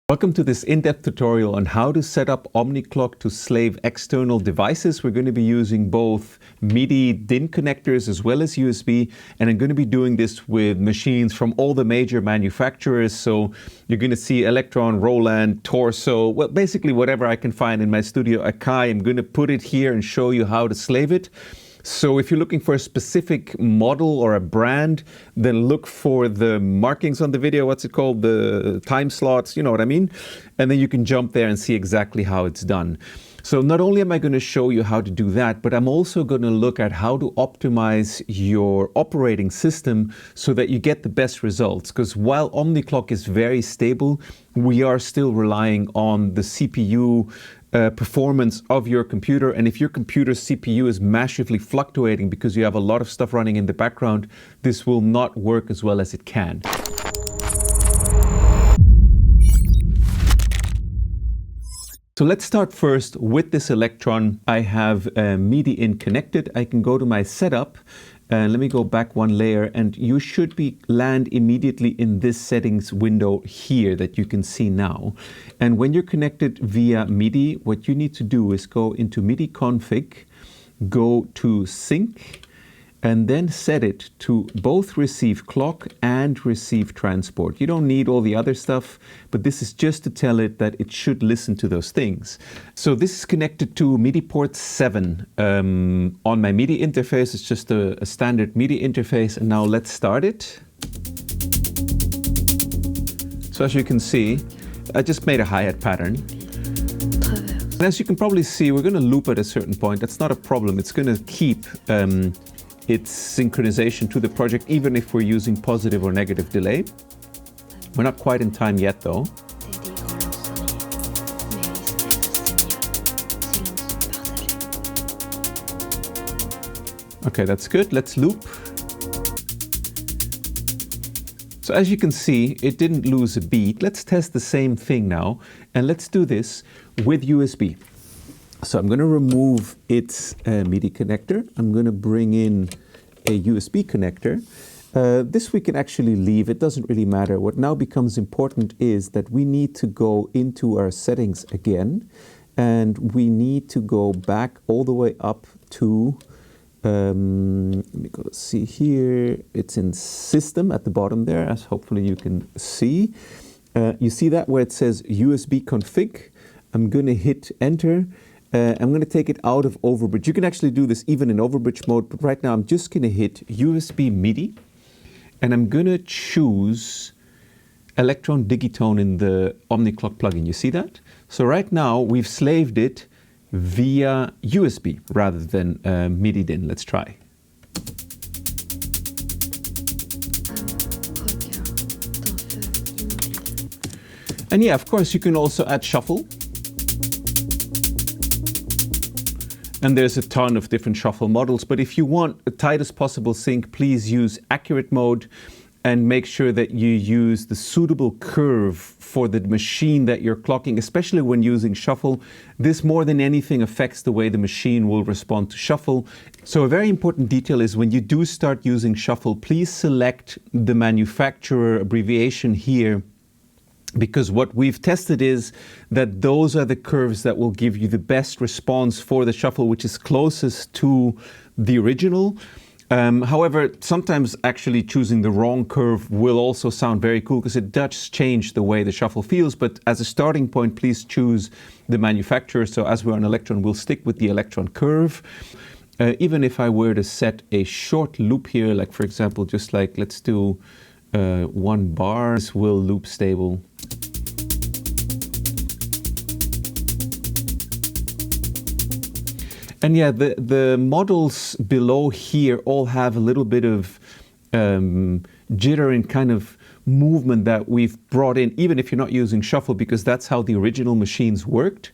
Welcome to this in-depth tutorial on how to set up Omniclock to slave external devices. We're going to be using both MIDI DIN connectors as well as USB, and I'm going to be doing this with machines from all the major manufacturers. So you're going to see Elektron, Roland, Torso, well, basically whatever I can find in my studio AKAI. I'm going to put it here and show you how to slave it. So if you're looking for a specific model or a brand, then look for the markings on the video, what's it called, the time slots, you know what I mean? And then you can jump there and see exactly how it's done. So not only am I going to show you how to do that, but I'm also going to look at how to optimize your operating system so that you get the best results. Because while Omniclock is very stable, we are still relying on the CPU performance of your computer. And if your computer's CPU is massively fluctuating because you have a lot of stuff running in the background, this will not work as well as it can. So let's start first with this Elektron. I have MIDI in connected. I can go to my setup. Let me go back one layer, and you should land immediately in this settings window here that you can see now. And when you're connected via MIDI, what you need to do is go into MIDI config, go to sync, and then set it to both receive clock and receive transport. You don't need all the other stuff, but this is just to tell it that it should listen to those things. So this is connected to MIDI port 7 on my MIDI interface. It's just a standard MIDI interface, and now let's start it. So as you can see, I just made a hi-hat pattern. And as you can probably see, we're going to loop at a certain point. That's not a problem. It's going to keep its synchronization to the project, even if we're using positive or negative delay. We're not quite in time yet, though. Okay, that's good. Let's loop. So as you can see, it didn't lose a beat. Let's test the same thing now, and let's do this with USB. So I'm going to remove its MIDI connector. I'm going to bring in a USB connector. This we can actually leave. It doesn't really matter. What now becomes important is that we need to go into our settings again, and we need to go back all the way up to, let me go see here. It's in system at the bottom there, as hopefully you can see. You see that where it says USB config? I'm going to hit enter. I'm going to take it out of Overbridge. You can actually do this even in Overbridge mode, but right now I'm just going to hit USB MIDI, and I'm going to choose Elektron Digitone in the Omniclock plugin. You see that? So right now we've slaved it via USB rather than MIDI DIN. Let's try. And yeah, of course, you can also add shuffle. And there's a ton of different shuffle models, but if you want the tightest possible sync, please use accurate mode and make sure that you use the suitable curve for the machine that you're clocking, especially when using shuffle. This more than anything affects the way the machine will respond to shuffle. So a very important detail is when you do start using shuffle, please select the manufacturer abbreviation here, because what we've tested is that those are the curves that will give you the best response for the shuffle, which is closest to the original. However, sometimes actually choosing the wrong curve will also sound very cool because it does change the way the shuffle feels. But as a starting point, please choose the manufacturer. So as we're on Elektron, we'll stick with the Elektron curve. Even if I were to set a short loop here, like for example, just like let's do 1 bar, this will loop stable. And yeah, the models below here all have a little bit of jitter and kind of movement that we've brought in, even if you're not using shuffle, because that's how the original machines worked.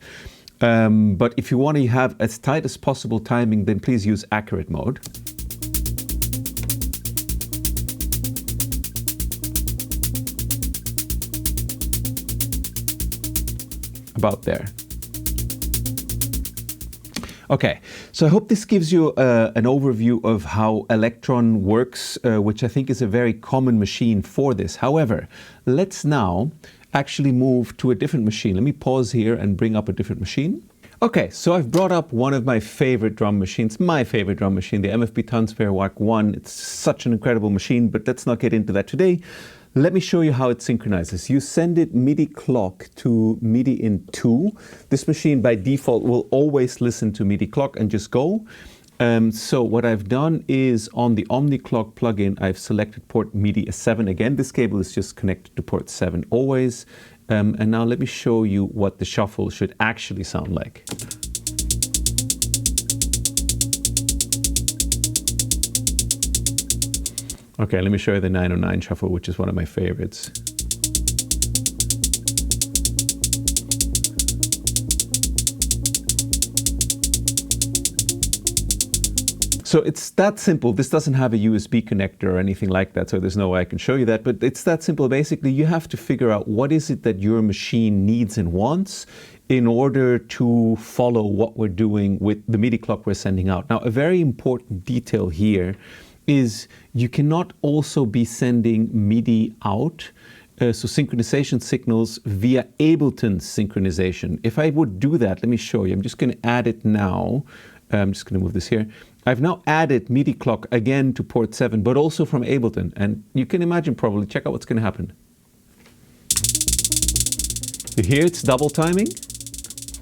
But if you want to have as tight as possible timing, then please use accurate mode. About there. Okay, so I hope this gives you an overview of how Elektron works, which I think is a very common machine for this. However, let's now actually move to a different machine. Let me pause here and bring up a different machine. Okay, so I've brought up one of my favorite drum machines, my favorite drum machine, the MFB Tanzbär MKI. It's such an incredible machine, but let's not get into that today. Let me show you how it synchronizes. You send it MIDI clock to MIDI in 2. This machine by default will always listen to MIDI clock and just go. So what I've done is on the Omniclock plugin, I've selected port MIDI 7 again. This cable is just connected to port 7 always. And now let me show you what the shuffle should actually sound like. Okay, let me show you the 909 shuffle, which is one of my favorites. So it's that simple. This doesn't have a USB connector or anything like that, so there's no way I can show you that, but it's that simple. Basically, you have to figure out what is it that your machine needs and wants in order to follow what we're doing with the MIDI clock we're sending out. Now, a very important detail here is you cannot also be sending MIDI out, so synchronization signals via Ableton synchronization. If I would do that, let me show you. I'm just going to add it now. I'm just going to move this here. I've now added MIDI clock again to port 7, but also from Ableton. And you can imagine probably, check out what's going to happen. You hear it's double timing?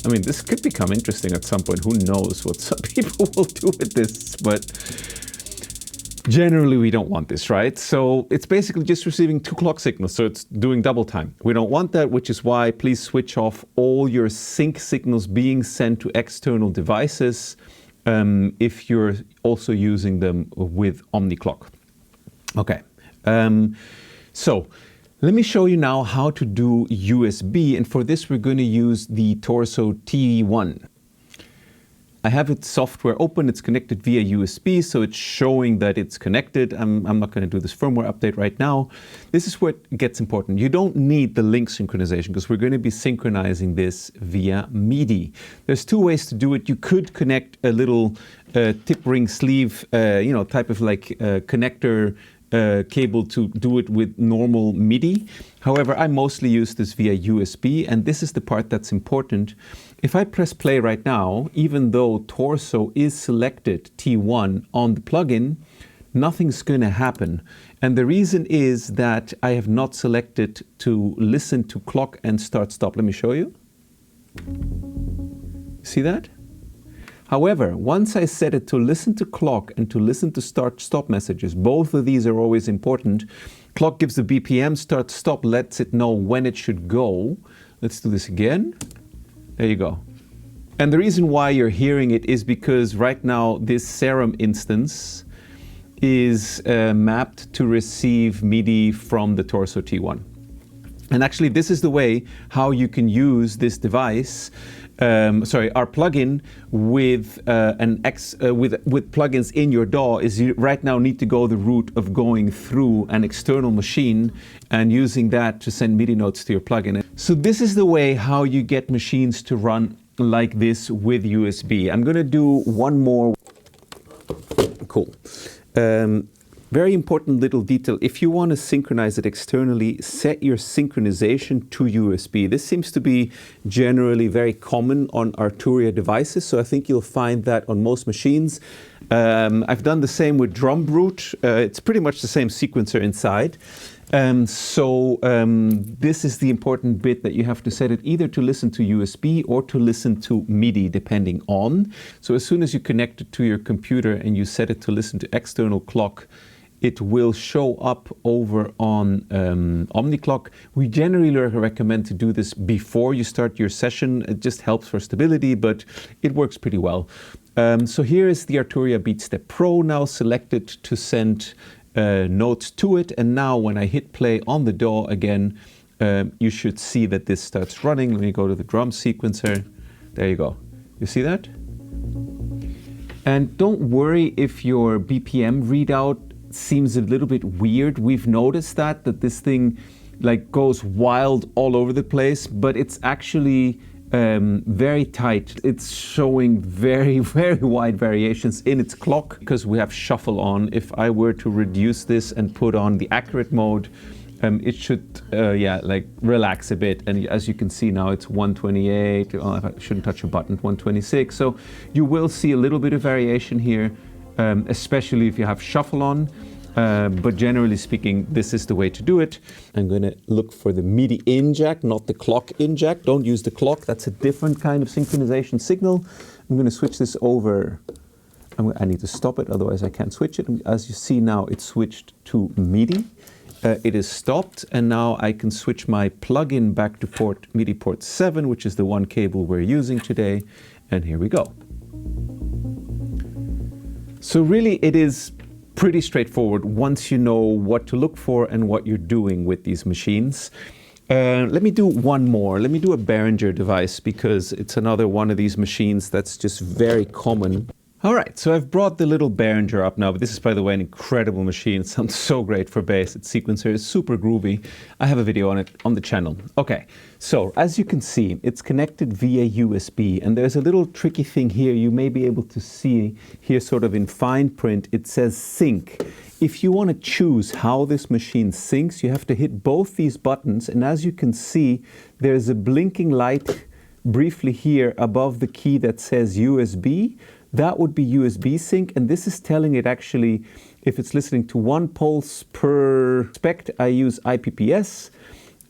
I mean, this could become interesting at some point. Who knows what some people will do with this, but generally we don't want this, right? So it's basically just receiving 2 clock signals, so it's doing double time. We don't want that, which is why please switch off all your sync signals being sent to external devices if you're also using them with Omniclock. Okay, so let me show you now how to do USB, and for this we're going to use the Torso T1. I have its software open, it's connected via USB, so it's showing that it's connected. I'm not going to do this firmware update right now. This is where it gets important. You don't need the link synchronization because we're going to be synchronizing this via MIDI. There's 2 ways to do it. You could connect a little tip ring sleeve, type of like connector cable to do it with normal MIDI. However, I mostly use this via USB, and this is the part that's important. If I press play right now, even though Torso is selected T1 on the plugin, nothing's going to happen. And the reason is that I have not selected to listen to clock and start stop. Let me show you. See that? However, once I set it to listen to clock and to listen to start stop messages, both of these are always important. Clock gives the BPM, start stop lets it know when it should go. Let's do this again. There you go. And the reason why you're hearing it is because right now this Serum instance is mapped to receive MIDI from the Torso T1. And actually this is the way how you can use this device, our plugin with with plugins in your DAW is you right now need to go the route of going through an external machine and using that to send MIDI notes to your plugin. So this is the way how you get machines to run like this with USB. I'm going to do one more. Cool. Very important little detail. If you want to synchronize it externally, set your synchronization to USB. This seems to be generally very common on Arturia devices, so I think you'll find that on most machines. I've done the same with Drum Brute. It's pretty much the same sequencer inside. This is the important bit that you have to set it either to listen to USB or to listen to MIDI, depending on. So as soon as you connect it to your computer and you set it to listen to external clock, it will show up over on Omniclock. We generally recommend to do this before you start your session. It just helps for stability, but it works pretty well. So here is the Arturia BeatStep Pro now selected to send notes to it. And now when I hit play on the DAW again, you should see that this starts running. Let me go to the drum sequencer. There you go. You see that? And don't worry if your BPM readout seems a little bit weird. We've noticed that this thing like goes wild all over the place, but it's actually very tight. It's showing very, very wide variations in its clock because we have shuffle on. If I were to reduce this and put on the accurate mode, it should, like relax a bit. And as you can see now, it's 128. I shouldn't touch a button, 126. So you will see a little bit of variation here, especially if you have shuffle on. But generally speaking, this is the way to do it. I'm going to look for the MIDI in jack, not the clock in jack. Don't use the clock. That's a different kind of synchronization signal. I'm going to switch this over. I need to stop it, otherwise I can't switch it. As you see now, it's switched to MIDI. It is stopped, and now I can switch my plugin back to MIDI port 7, which is the one cable we're using today. And here we go. So really, it is pretty straightforward once you know what to look for and what you're doing with these machines. Let me do one more. Let me do a Behringer device because it's another one of these machines that's just very common. All right, so I've brought the little Behringer up now, but this is, by the way, an incredible machine. It sounds so great for bass. Its sequencer is super groovy. I have a video on it on the channel. Okay, so as you can see, it's connected via USB, and there's a little tricky thing here. You may be able to see here sort of in fine print, it says sync. If you want to choose how this machine syncs, you have to hit both these buttons, and as you can see, there's a blinking light briefly here above the key that says USB. That would be USB sync, and this is telling it actually if it's listening to one pulse per spec. I use IPPS,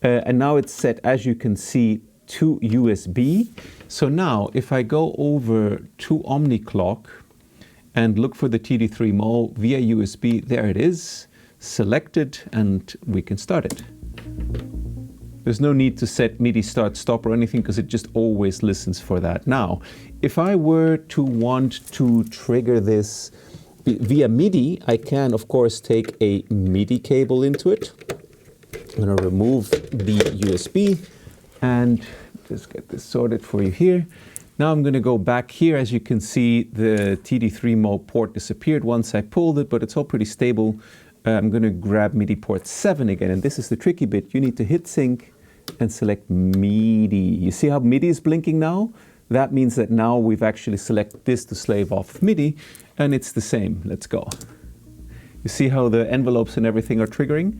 and now it's set, as you can see, to USB. So now if I go over to Omniclock and look for the TD3 Mo via USB, there it is, selected, and we can start it. There's no need to set MIDI start stop or anything because it just always listens for that. Now, if I were to want to trigger this via MIDI, I can of course take a MIDI cable into it. I'm going to remove the USB and just get this sorted for you here. Now I'm going to go back here. As you can see, the TD3 Mo port disappeared once I pulled it, but it's all pretty stable. I'm going to grab MIDI port 7 again, and this is the tricky bit. You need to hit sync and select MIDI. You see how MIDI is blinking now? That means that now we've actually selected this to slave off MIDI, and it's the same. Let's go. You see how the envelopes and everything are triggering?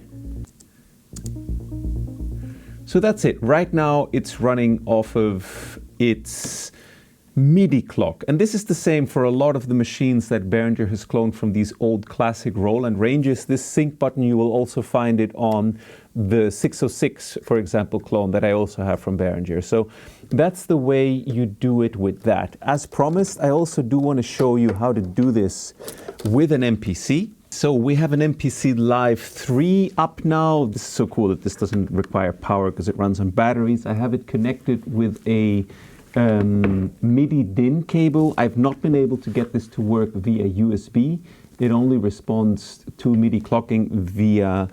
So that's it. Right now it's running off of its MIDI clock. And this is the same for a lot of the machines that Behringer has cloned from these old classic Roland ranges. This sync button, you will also find it on the 606, for example, clone that I also have from Behringer. So that's the way you do it with that. As promised, I also do want to show you how to do this with an MPC. So we have an MPC Live 3 up now. This is so cool that this doesn't require power because it runs on batteries. I have it connected with a MIDI DIN cable. I've not been able to get this to work via USB. It only responds to MIDI clocking via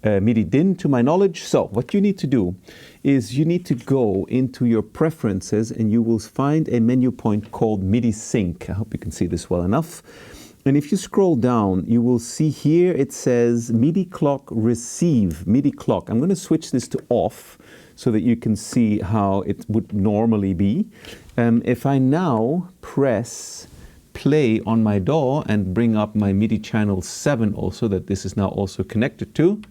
MIDI DIN, to my knowledge. So what you need to do is you need to go into your preferences and you will find a menu point called MIDI Sync. I hope you can see this well enough. And if you scroll down, you will see here it says MIDI Clock Receive, MIDI Clock. I'm going to switch this to off so that you can see how it would normally be. If I now press play on my DAW and bring up my MIDI channel 7 also, that this is now also connected to,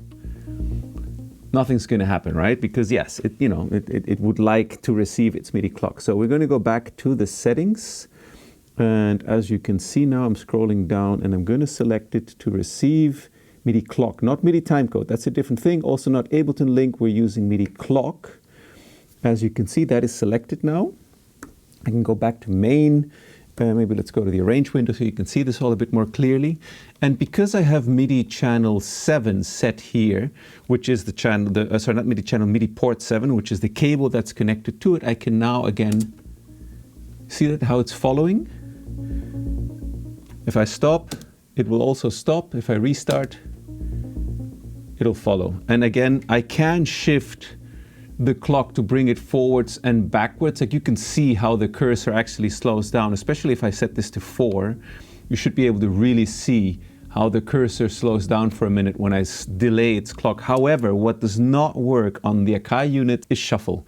nothing's going to happen, right? Because yes, it would like to receive its MIDI clock. So we're going to go back to the settings. And as you can see now, I'm scrolling down and I'm going to select it to receive MIDI clock, not MIDI timecode. That's a different thing. Also not Ableton Link. We're using MIDI clock. As you can see, that is selected now. I can go back to main. Maybe let's go to the arrange window so you can see this all a bit more clearly. And because I have MIDI channel 7 set here, which is the channel, not MIDI channel, MIDI port 7, which is the cable that's connected to it, I can now again see that how it's following. If I stop, it will also stop. If I restart, it'll follow. And again, I can shift the clock to bring it forwards and backwards. Like you can see how the cursor actually slows down, especially if I set this to 4. You should be able to really see how the cursor slows down for a minute when I delay its clock. However, what does not work on the AKAI unit is shuffle.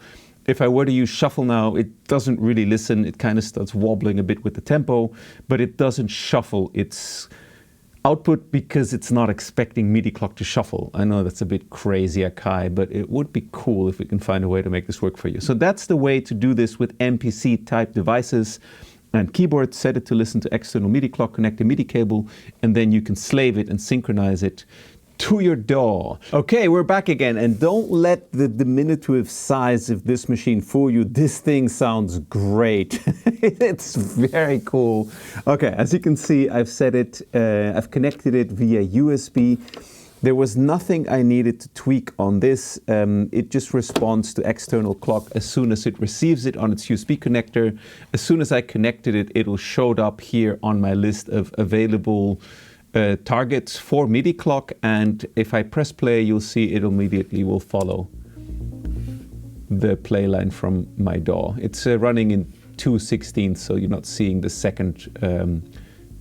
If I were to use shuffle now, it doesn't really listen. It kind of starts wobbling a bit with the tempo, but it doesn't shuffle its output because it's not expecting MIDI clock to shuffle. I know that's a bit crazy, AKAI, but it would be cool if we can find a way to make this work for you. So that's the way to do this with MPC type devices and keyboard. Set it to listen to external MIDI clock, connect a MIDI cable, and then you can slave it and synchronize it to your DAW. Okay, we're back again, and don't let the diminutive size of this machine fool you. This thing sounds great. It's very cool. Okay, as you can see, I've set it, I've connected it via USB. There was nothing I needed to tweak on this. It just responds to external clock as soon as it receives it on its USB connector. As soon as I connected it, it'll show up here on my list of available targets for MIDI clock, and if I press play, you'll see it immediately will follow the play line from my DAW. It's running in 2/16, so you're not seeing the second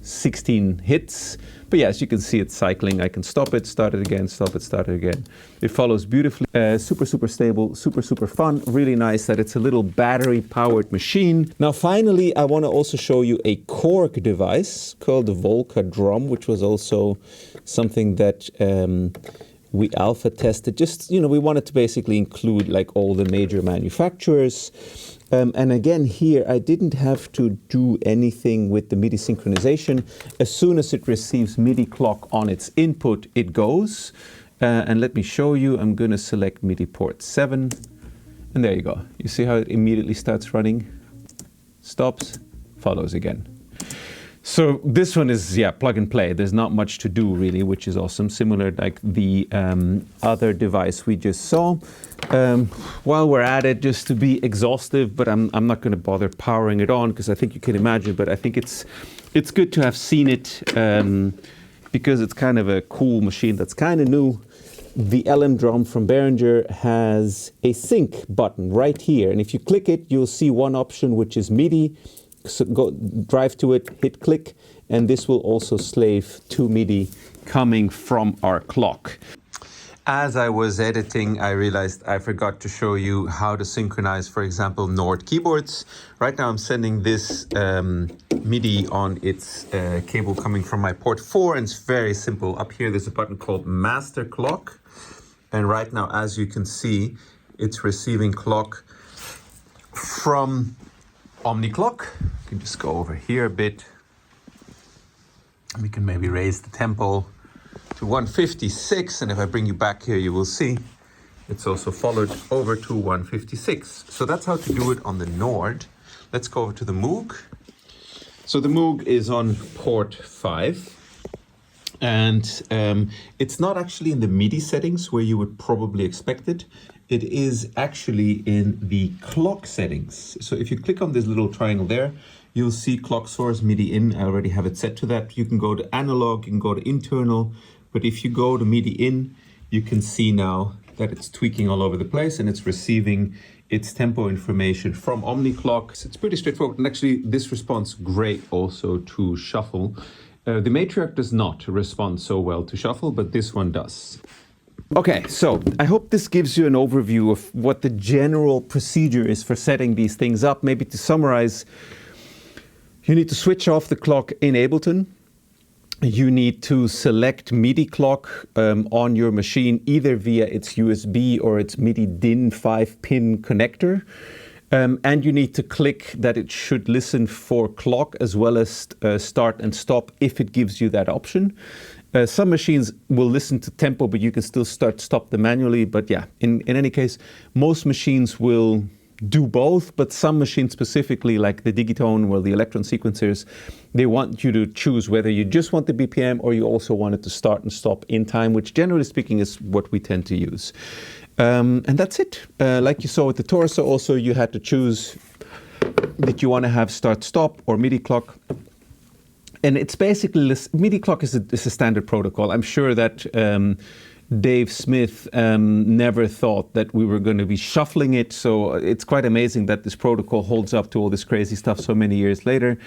16 hits. But yeah, as you can see, it's cycling. I can stop it, start it again, stop it, start it again. It follows beautifully. Super, super stable, super, super fun. Really nice that it's a little battery-powered machine. Now, finally, I want to also show you a Korg device called the Volca Drum, which was also something that we alpha tested. Just, you know, we wanted to basically include like all the major manufacturers. And again, here, I didn't have to do anything with the MIDI synchronization. As soon as it receives MIDI clock on its input, it goes. And let me show you. I'm going to select MIDI port 7. And there you go. You see how it immediately starts running? Stops, follows again. So this one is, yeah, plug and play. There's not much to do really, which is awesome. Similar like the other device we just saw. While we're at it, just to be exhaustive, but I'm not going to bother powering it on because I think you can imagine, but I think it's good to have seen it because it's kind of a cool machine that's kind of new. The LM drum from Behringer has a sync button right here. And if you click it, you'll see one option, which is MIDI. So go drive to it, hit click, and this will also slave to MIDI coming from our clock. As I was editing, I realized I forgot to show you how to synchronize, for example, Nord keyboards. Right now I'm sending this MIDI on its cable coming from my port 4, and it's very simple. Up here there's a button called Master Clock, and right now, as you can see, it's receiving clock from Omniclock. You can just go over here a bit. We can maybe raise the tempo to 156, and if I bring you back here, you will see it's also followed over to 156. So that's how to do it on the Nord. Let's go over to the Moog. So the Moog is on port 5, and it's not actually in the MIDI settings where you would probably expect it. It is actually in the clock settings. So if you click on this little triangle there, you'll see clock source MIDI in. I already have it set to that. You can go to analog, you can go to internal, but if you go to MIDI in, you can see now that it's tweaking all over the place and it's receiving its tempo information from Omniclock. So it's pretty straightforward, and actually this responds great also to shuffle. The Matriarch does not respond so well to shuffle, but this one does. Okay, so I hope this gives you an overview of what the general procedure is for setting these things up. Maybe to summarize, you need to switch off the clock in Ableton. You need to select MIDI clock on your machine, either via its USB or its MIDI DIN 5-pin connector. And you need to click that it should listen for clock as well as start and stop if it gives you that option. Some machines will listen to tempo, but you can still stop them manually. But yeah, in any case, most machines will do both, but some machines specifically, like the Digitone or the Elektron sequencers, they want you to choose whether you just want the BPM or you also want it to start and stop in time, which generally speaking is what we tend to use. And that's it. Like you saw with the Torso also, you had to choose that you want to have start-stop or MIDI clock. And it's basically, MIDI clock is a standard protocol. I'm sure that Dave Smith never thought that we were going to be shuffling it. So it's quite amazing that this protocol holds up to all this crazy stuff so many years later.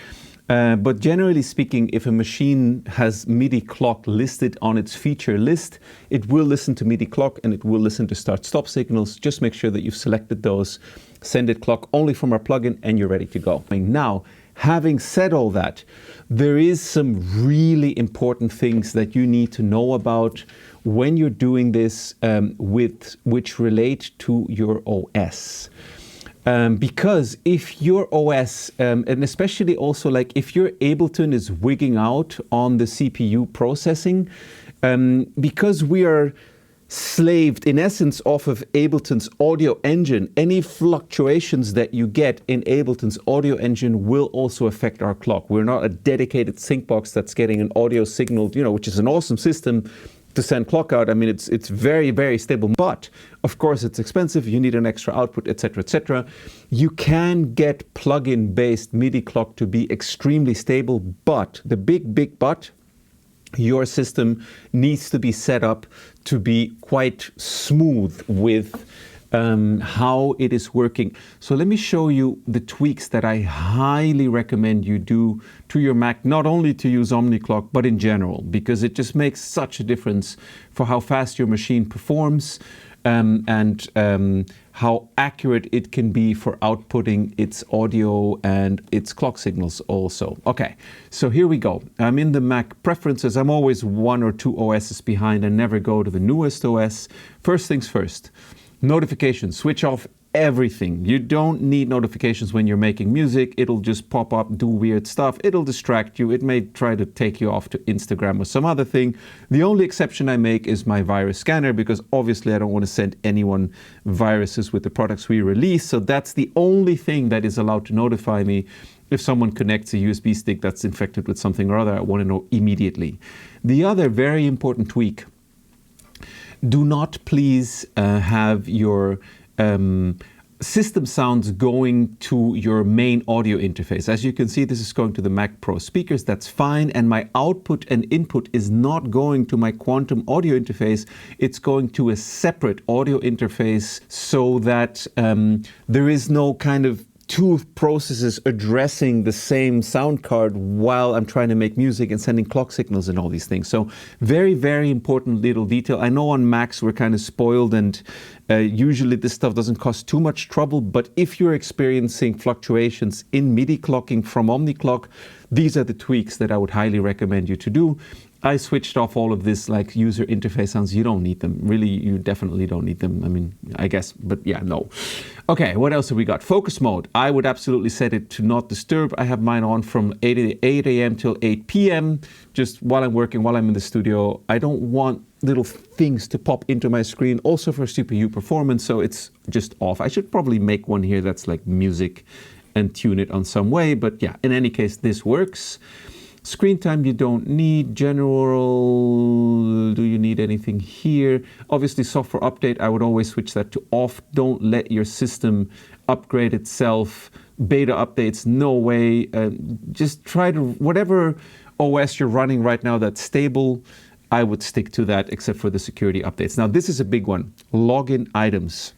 But generally speaking, if a machine has MIDI clock listed on its feature list, it will listen to MIDI clock and it will listen to start-stop signals. Just make sure that you've selected those. Send it clock only from our plugin and you're ready to go. Now, having said all that, there is some really important things that you need to know about when you're doing this which relate to your OS. Because if your OS, and especially also like if your Ableton is wigging out on the CPU processing, because we are slaved in essence off of Ableton's audio engine, any fluctuations that you get in Ableton's audio engine will also affect our clock. We're not a dedicated sync box that's getting an audio signal, you know, which is an awesome system to send clock out. I mean, it's very, very stable, but of course it's expensive. You need an extra output, etc., etc. You can get plugin based MIDI clock to be extremely stable, but the big but, your system needs to be set up to be quite smooth with how it is working. So let me show you the tweaks that I highly recommend you do to your Mac, not only to use Omniclock, but in general, because it just makes such a difference for how fast your machine performs and how accurate it can be for outputting its audio and its clock signals also. Okay, so here we go. I'm in the Mac preferences. I'm always 1 or 2 OSs behind. I never go to the newest OS. First things first. Notifications, switch off everything. You don't need notifications when you're making music. It'll just pop up, do weird stuff. It'll distract you. It may try to take you off to Instagram or some other thing. The only exception I make is my virus scanner, because obviously I don't want to send anyone viruses with the products we release. So that's the only thing that is allowed to notify me. If someone connects a USB stick that's infected with something or other, I want to know immediately. The other very important tweak: do not please have your system sounds going to your main audio interface. As you can see, this is going to the Mac Pro speakers. That's fine. And my output and input is not going to my Quantum audio interface. It's going to a separate audio interface so that there is no kind of two processes addressing the same sound card while I'm trying to make music and sending clock signals and all these things. So very, very important little detail. I know on Macs we're kind of spoiled and usually this stuff doesn't cost too much trouble, but if you're experiencing fluctuations in MIDI clocking from Omniclock, these are the tweaks that I would highly recommend you to do. I switched off all of this like user interface sounds. You don't need them. Really, you definitely don't need them. I mean, I guess, but yeah, no. Okay, what else have we got? Focus mode. I would absolutely set it to not disturb. I have mine on from 8 a.m. till 8 p.m. Just while I'm working, while I'm in the studio. I don't want little things to pop into my screen, also for CPU performance, so it's just off. I should probably make one here that's like music and tune it on some way, but yeah, in any case, this works. Screen time you don't need. General, do you need anything here? Obviously software update, I would always switch that to off. Don't let your system upgrade itself. Beta updates, no way. Just try to, whatever OS you're running right now that's stable, I would stick to that except for the security updates. Now this is a big one, login items.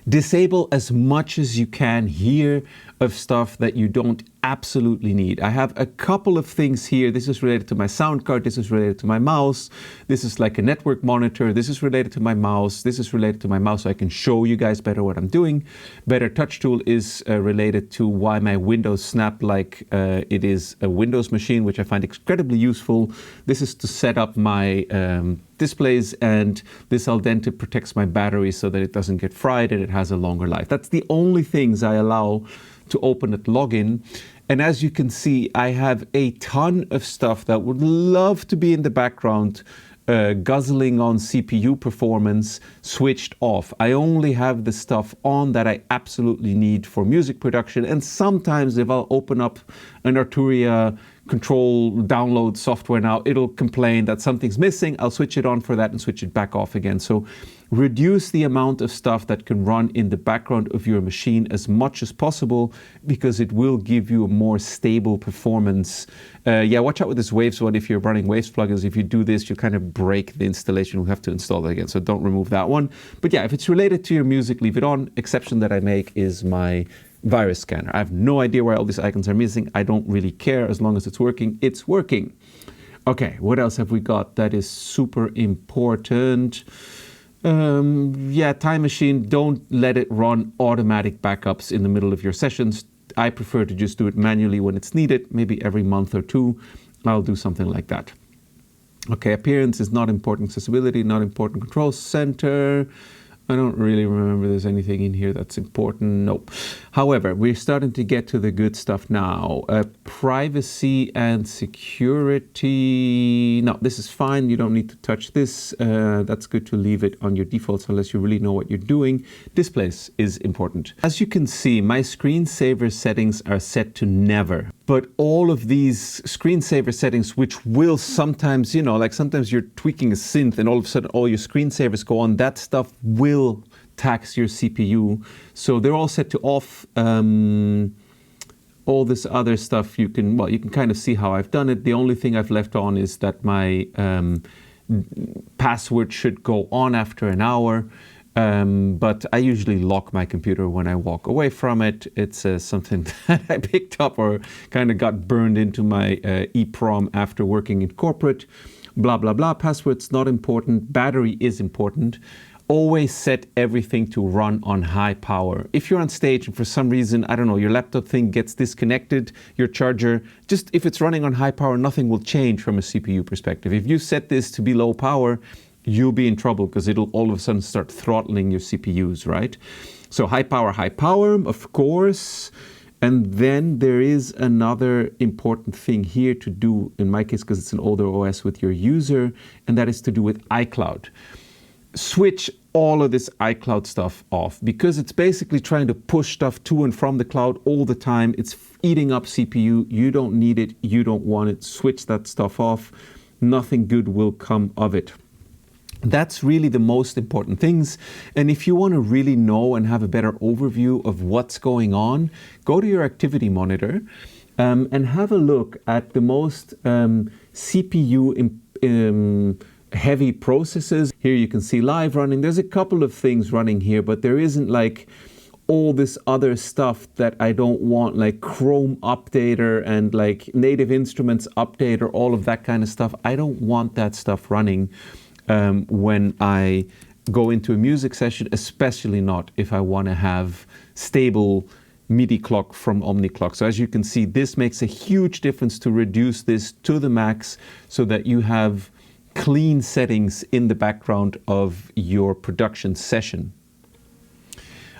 Disable as much as you can here of stuff that you don't absolutely need. I have a couple of things here. This is related to my sound card. This is related to my mouse. This is like a network monitor. This is related to my mouse. This is related to my mouse so I can show you guys better what I'm doing. Better Touch Tool is related to why my Windows snap like it is a Windows machine, which I find incredibly useful. This is to set up my displays, and this al dente protects my battery so that it doesn't get fried and it has a longer life. That's the only things I allow to open at login. And as you can see, I have a ton of stuff that would love to be in the background, guzzling on CPU performance, switched off. I only have the stuff on that I absolutely need for music production. And sometimes if I'll open up an Arturia control download software now, it'll complain that something's missing. I'll switch it on for that and switch it back off again. So reduce the amount of stuff that can run in the background of your machine as much as possible, because it will give you a more stable performance. Yeah, watch out with this Waves one. If you're running Waves plugins, if you do this, you kind of break the installation. You'll have to install it again, so don't remove that one. But yeah, if it's related to your music, leave it on. Exception that I make is my virus scanner. I have no idea why all these icons are missing. I don't really care. As long as it's working, it's working. Okay, what else have we got that is super important? Yeah, Time Machine, don't let it run automatic backups in the middle of your sessions. I prefer to just do it manually when it's needed, maybe every month or two. I'll do something like that. Okay, appearance is not important. Accessibility, not important. Control center. I don't really remember there's anything in here that's important. Nope. However, we're starting to get to the good stuff now. Privacy and security. No, this is fine. You don't need to touch this. That's good to leave it on your defaults unless you really know what you're doing. Displays is important. As you can see, my screensaver settings are set to never. But all of these screensaver settings, which will sometimes, you know, like sometimes you're tweaking a synth and all of a sudden all your screensavers go on, that stuff will tax your CPU. So they're all set to off. All this other stuff you can kind of see how I've done it. The only thing I've left on is that my password should go on after an hour. But I usually lock my computer when I walk away from it. It's something that I picked up or kind of got burned into my EEPROM after working in corporate. Blah, blah, blah. Password's not important. Battery is important. Always set everything to run on high power. If you're on stage and for some reason, I don't know, your laptop thing gets disconnected, your charger, just if it's running on high power, nothing will change from a CPU perspective. If you set this to be low power, you'll be in trouble because it'll all of a sudden start throttling your CPUs, right? So high power, of course. And then there is another important thing here to do, in my case, because it's an older OS with your user, and that is to do with iCloud. Switch all of this iCloud stuff off because it's basically trying to push stuff to and from the cloud all the time. It's eating up CPU. You don't need it. You don't want it. Switch that stuff off. Nothing good will come of it. That's really the most important things. And if you want to really know and have a better overview of what's going on, go to your activity monitor and have a look at the most CPU heavy processes. Here you can see live running. There's a couple of things running here, but there isn't like all this other stuff that I don't want, like Chrome Updater and like Native Instruments Updater, all of that kind of stuff. I don't want that stuff running when I go into a music session, especially not if I want to have stable MIDI clock from Omniclock. So as you can see, this makes a huge difference to reduce this to the max so that you have clean settings in the background of your production session.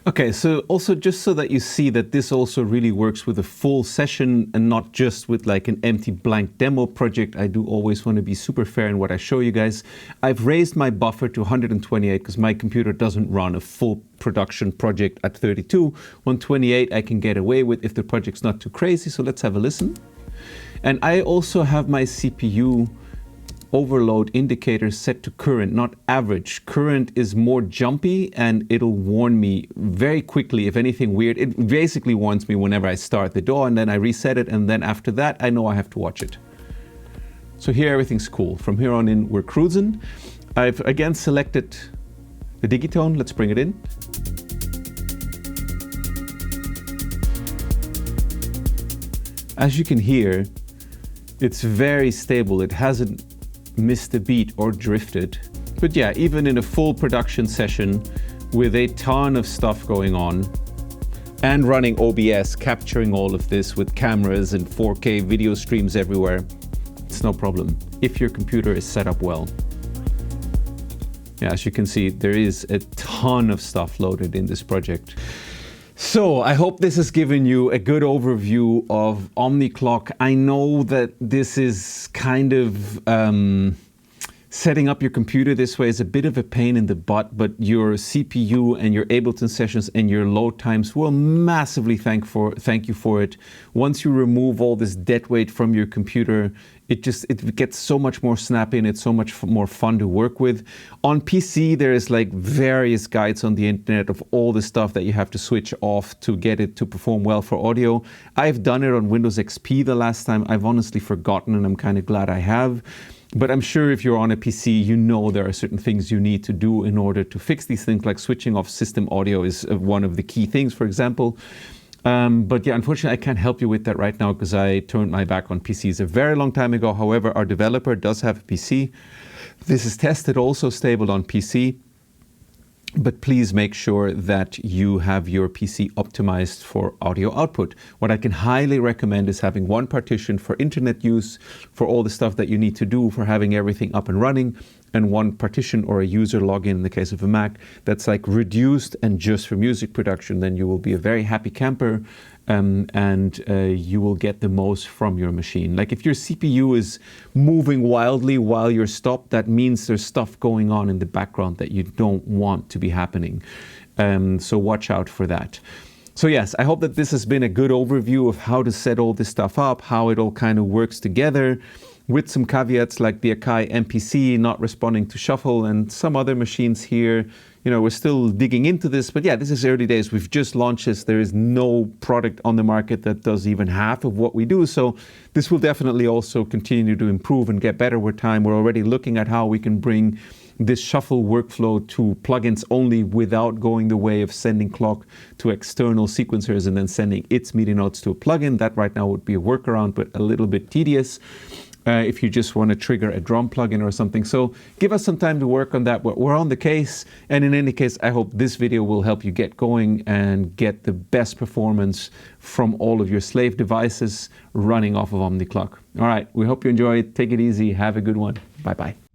Okay, so also just so that you see that this also really works with a full session and not just with like an empty blank demo project. I do always want to be super fair in what I show you guys. I've raised my buffer to 128 because my computer doesn't run a full production project at 32. 128 I can get away with if the project's not too crazy. So let's have a listen. And I also have my CPU overload indicator set to current, not average. Current is more jumpy and it'll warn me very quickly if anything weird. It basically warns me whenever I start the DAW and then I reset it, and then after that I know I have to watch it. So here everything's cool. From here on in we're cruising. I've again selected the digitone. Let's bring it in. As you can hear, it's very stable. It hasn't missed a beat or drifted. But yeah, even in a full production session with a ton of stuff going on and running OBS, capturing all of this with cameras and 4K video streams everywhere, it's no problem if your computer is set up well. Yeah, as you can see, there is a ton of stuff loaded in this project. So I hope this has given you a good overview of Omniclock. I know that this is kind of setting up your computer this way is a bit of a pain in the butt, but your CPU and your Ableton sessions and your load times will massively thank you for it. Once you remove all this dead weight from your computer, it gets so much more snappy and it's so much more fun to work with. On PC, there is like various guides on the internet of all the stuff that you have to switch off to get it to perform well for audio. I've done it on Windows XP the last time. I've honestly forgotten and I'm kind of glad I have. But I'm sure if you're on a PC, you know there are certain things you need to do in order to fix these things, like switching off system audio is one of the key things, for example. But yeah, unfortunately, I can't help you with that right now because I turned my back on PCs a very long time ago. However, our developer does have a PC. This is tested also stable on PC. But please make sure that you have your PC optimized for audio output. What I can highly recommend is having one partition for internet use, for all the stuff that you need to do for having everything up and running, and one partition or a user login in the case of a Mac that's like reduced and just for music production. Then you will be a very happy camper, and you will get the most from your machine. Like if your CPU is moving wildly while you're stopped, that means there's stuff going on in the background that you don't want to be happening. So watch out for that. So yes, I hope that this has been a good overview of how to set all this stuff up, how it all kind of works together, with some caveats like the AKAI MPC not responding to shuffle and some other machines here. You know, we're still digging into this, but yeah, this is early days. We've just launched this. There is no product on the market that does even half of what we do. So this will definitely also continue to improve and get better with time. We're already looking at how we can bring this shuffle workflow to plugins only without going the way of sending clock to external sequencers and then sending its MIDI notes to a plugin. That right now would be a workaround, but a little bit tedious. If you just want to trigger a drum plugin or something. So give us some time to work on that. We're on the case. And in any case, I hope this video will help you get going and get the best performance from all of your slave devices running off of Omniclock. All right, we hope you enjoy it. Take it easy. Have a good one. Bye-bye.